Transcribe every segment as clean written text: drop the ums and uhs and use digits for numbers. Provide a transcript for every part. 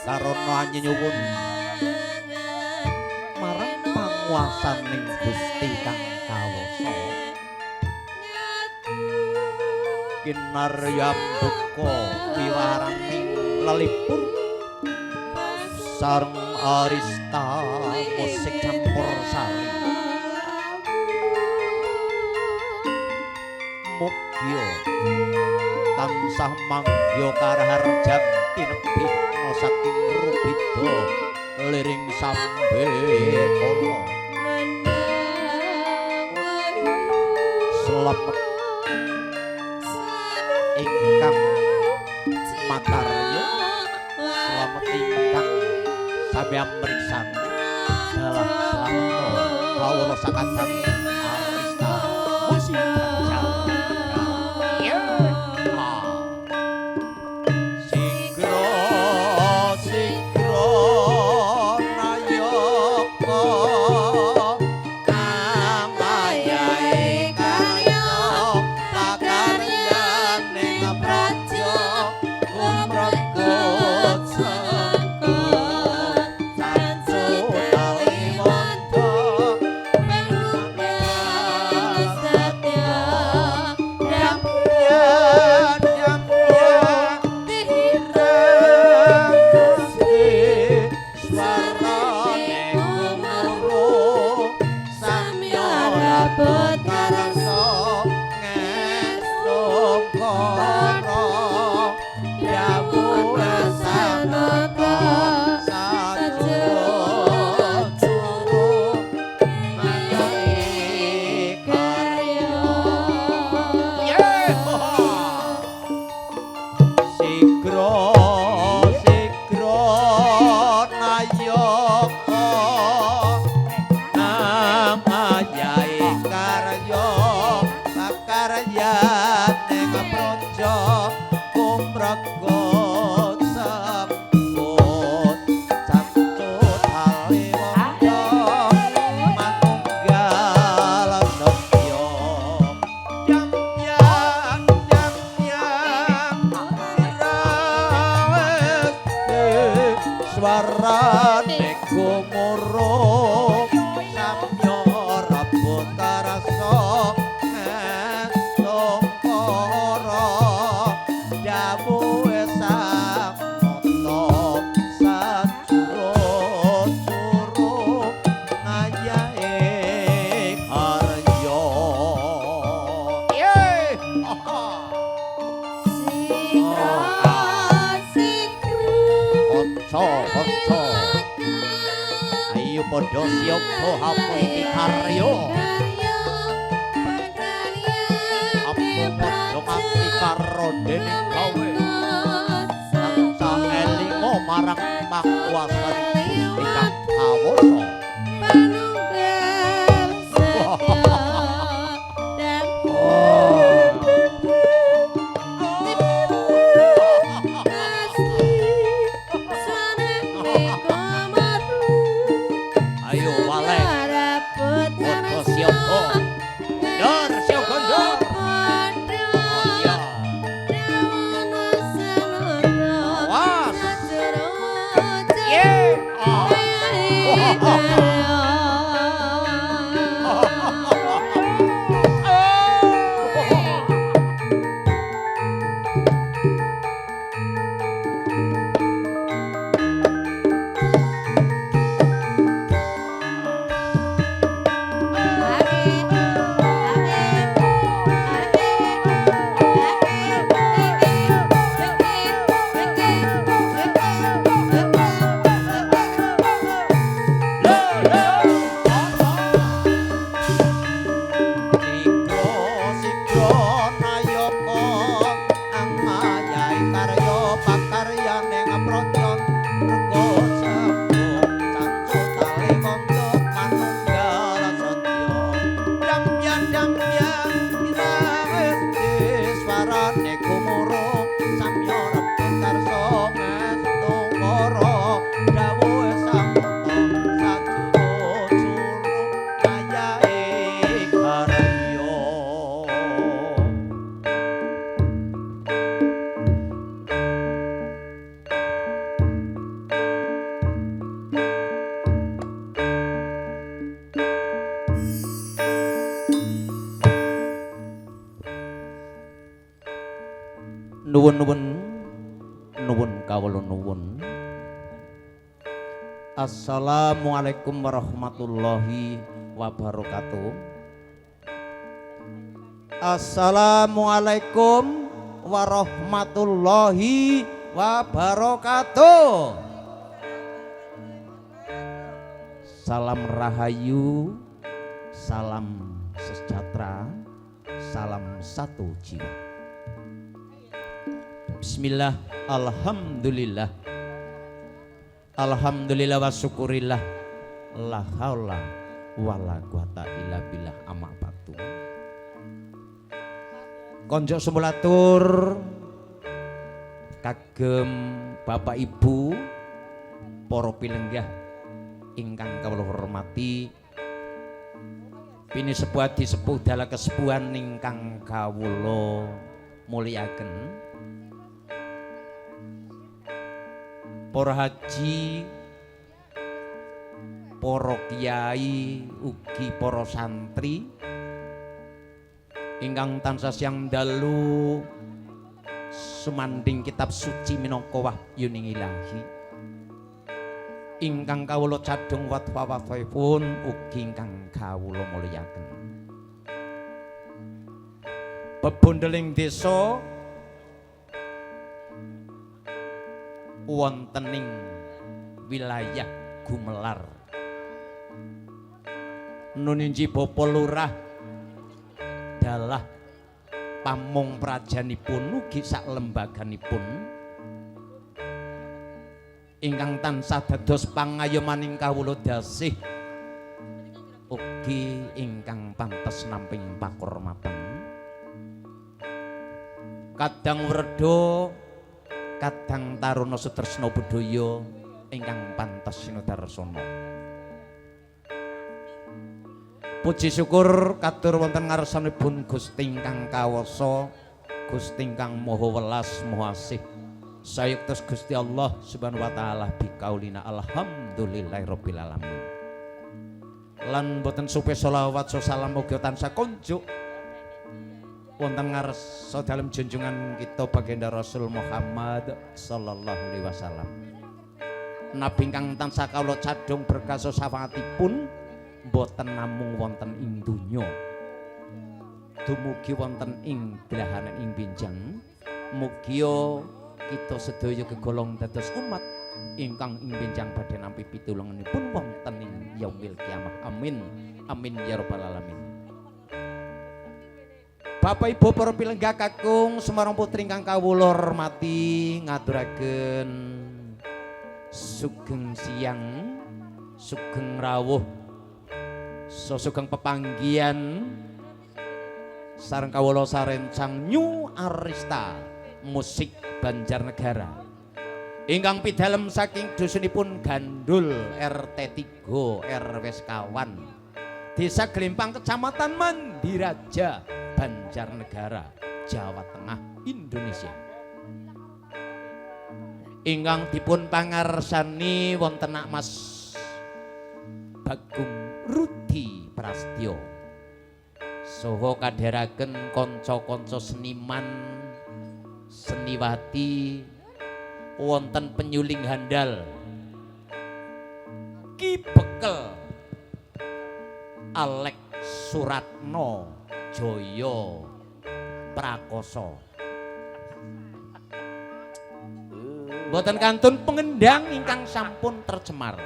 Sarana nyuwun marang panguwasaning Gusti kang kawasa kinaryambuka wiwaraning lelipur sareng arista musik campursari mugya tansah manggya karaharjan tinebih saking rubida liring sambe kala slamet ingkang makarya slamet ingkang sami amriksani dalah slamet kawula sakadang arista musik padha siapa apa iki karya apa padha mati karo dening gawe tansah elinga marang pakuwasaning Gusti kang kawasa nuwun kawula nuwun. Assalamualaikum warahmatullahi wabarakatuh. Assalamualaikum warahmatullahi wabarakatuh. Salam rahayu, salam sejahtera, salam satu jiwa. Bismillah, alhamdulillah. Alhamdulillah wa syukurillah. La haula wala quwata illa billah amma ba'du. Konco semulatur kagem Bapak Ibu para pilenggah ingkang kawula hormati, pini sepuh disepuh dalah kesepuhan ingkang kawula mulyaken. Para haji, para kiai, ugi para santri ingkang tansah siyang dalu sumanding kitab suci minangka wahyuning ilahi, ingkang kawula cadhong watwa-watwaipun ugi ingkang kawula mulyaken. Bebondeling desa wontening wilayah Gumelar, nuninji Bapa Lurah dalah pamong prajanipun ugi sak lembaganipun ingkang tansah dados pangayomaning kawula dasih ugi ingkang pantes namping pakurmatan. Kadang werda kadang taruna sutresna budaya ingkang pantes sinudarsana. Puji syukur katur wonten ngarsanipun Gusti ingkang kawasa, Gusti ingkang maha welas maha asih. Sayektos Gusti Allah Subhanahu wa taala bikaulina alhamdulillahirabbil alamin. Lan boten supe selawat salam mugi tansah konjuk wonten ngarsa dalem junjungan kita baginda Rasul Muhammad sallallahu alaihi wasallam. Nabi ingkang tansah kawula cadhong berkah syafaatipun boten namung wonten ing donya, dumugi wonten ing belahanan ing benjang. Mugia kita sedaya gegolong dados umat ingkang ing benjang badhe nampi pitulunganipun wonten ing yaumil kiamah. Amin amin ya rabbal alamin. Bapak Ibu para pilenggah kakung Semarang Putri ingkang kawula hormati, ngaturaken sugeng siang, sugeng rawuh, sugeng pepanggihan sareng kawula sarencang New Arista Musik Banjarnegara ingkang pidalem saking dusunipun Gandul RT 3 RW sekawan Desa Glempang Kecamatan Mandiraja Banjarnegara Jawa Tengah Indonesia, ingkang dipun pangarsani wonten Mas Bagong Rudi Prastyo saha kadheraken kanca-kanca seniman seniwati wonten penyuling handal Ki Bekel Alek Suratno Joyo Prakoso. Boten kantun pengendang ingkang sampun tercemar.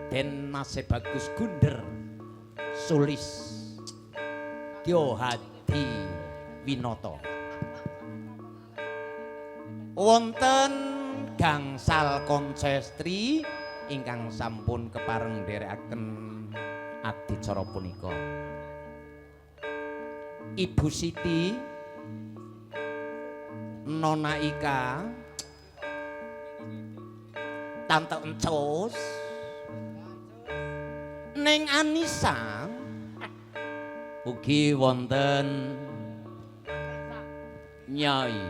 Den Mas Bagus Gunder Sulis Tyo Hadi Winoto. Wonten gangsal konsestri ingkang sampun kepareng nderekaken adicara punika. Ibu Siti, Nona Ika, Tante Encos, Neng Anissa, ugi wonten Nyai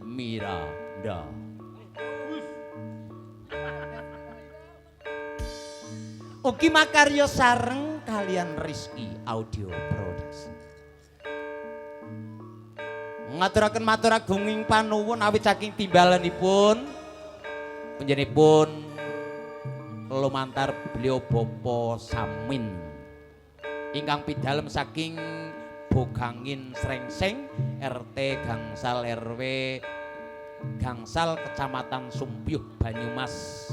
Miranda. Ugi makarya sareng kalian Rizky Audio Production. ngaturaken matur agunging panuwun awit saking timbalanipun panjenenganipun lumantar beliau Bapa Samin ingkang pidalem saking Bogangin Srengseng RT Gangsal RW Gangsal Kecamatan Sumpyuh Banyumas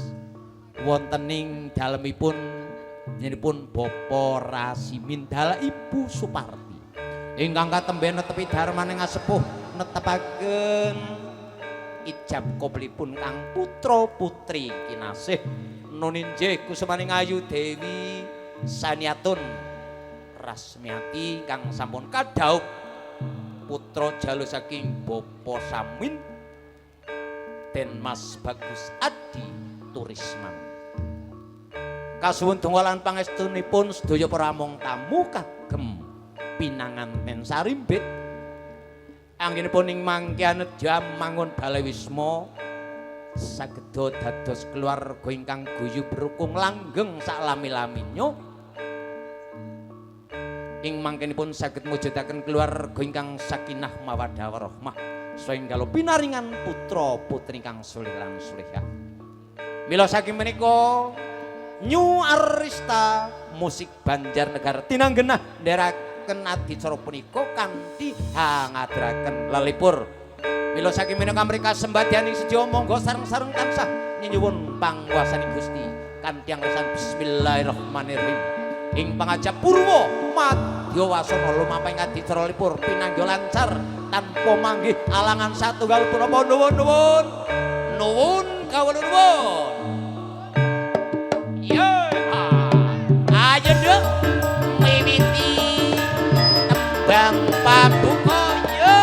wontening dalemipun panjenenganipun Bapa Rasimin dalah Ibu Suparti ingkang katembe netepi darmaning asepuh netepaken ijab koblipun kang putra putri kinasih nuninjih kusumaning Ayu Dewi Saniatun Rasmiati kang sampun kadhaup putra jalu saking Bapa Samin den Mas Bagus Adi Turisman kasuwun donga lan pangestunipun sedaya pramong tamu kagem pinanganten sarimbit anggenipun ing mangkian jam mangun Balai Wisma sageda dados keluarga ingkang guyub rukung langgeng saklami-laminyo ing mangkenipun saged mujudaken keluarga ingkang sakinah mawaddah warahmah saengga pinaringan putra putri ingkang sulih lan sulihah mila saking menika New Arista musik Banjarnegara tinanggenah ndherekaken adicara punika kanthi hangaturaken lelipur mila saking menika mrika sembadyaning sedya monggo sareng-sareng tansah nyuwun panguwasaning Gusti kanthi anggesan bismillahirrahmanirrahim ing pangajap purwa madya wasana lumampahing adicara lelipur pinangga lancar tanpa manggih alangan satunggal punapa nuwun nuwun kawula nuwun ayo dong miwiti tembang pabuka yo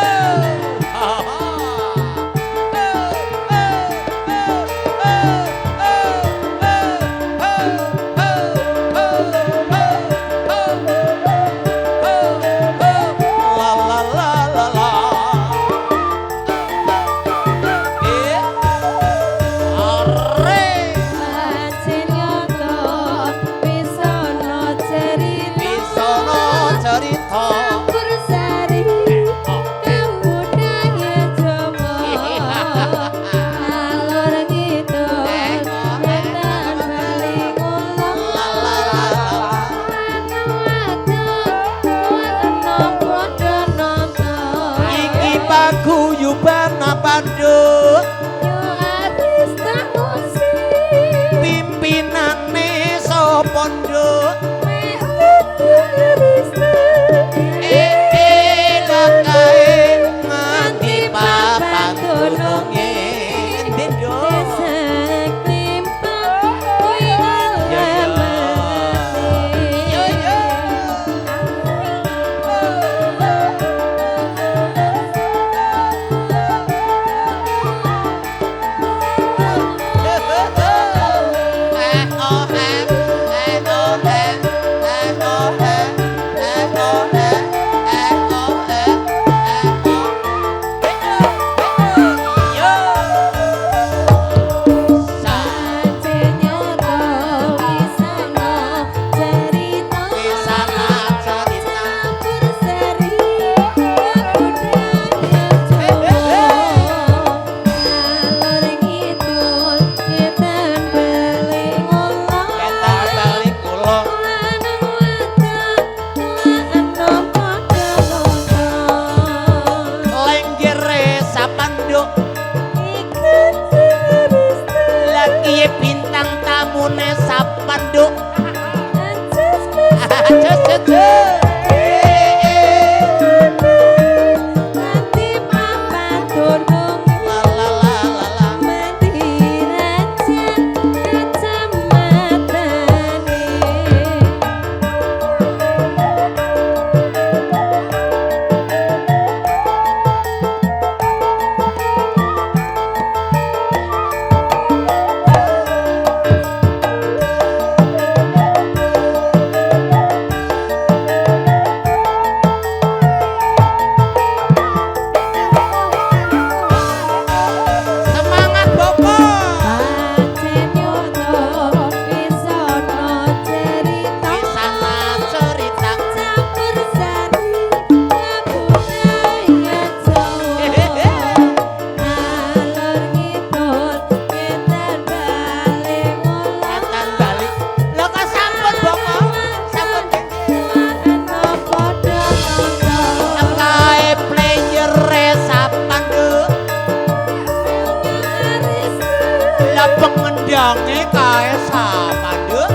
Pandut pimpinane sapa nduk lekae nganti papan gununge endi nduk kae sapa, Nduk?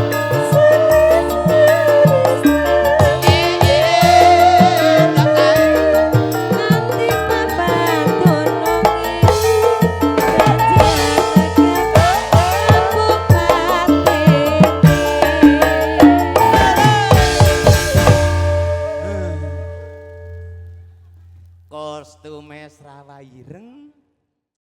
Kostume Srawa ireng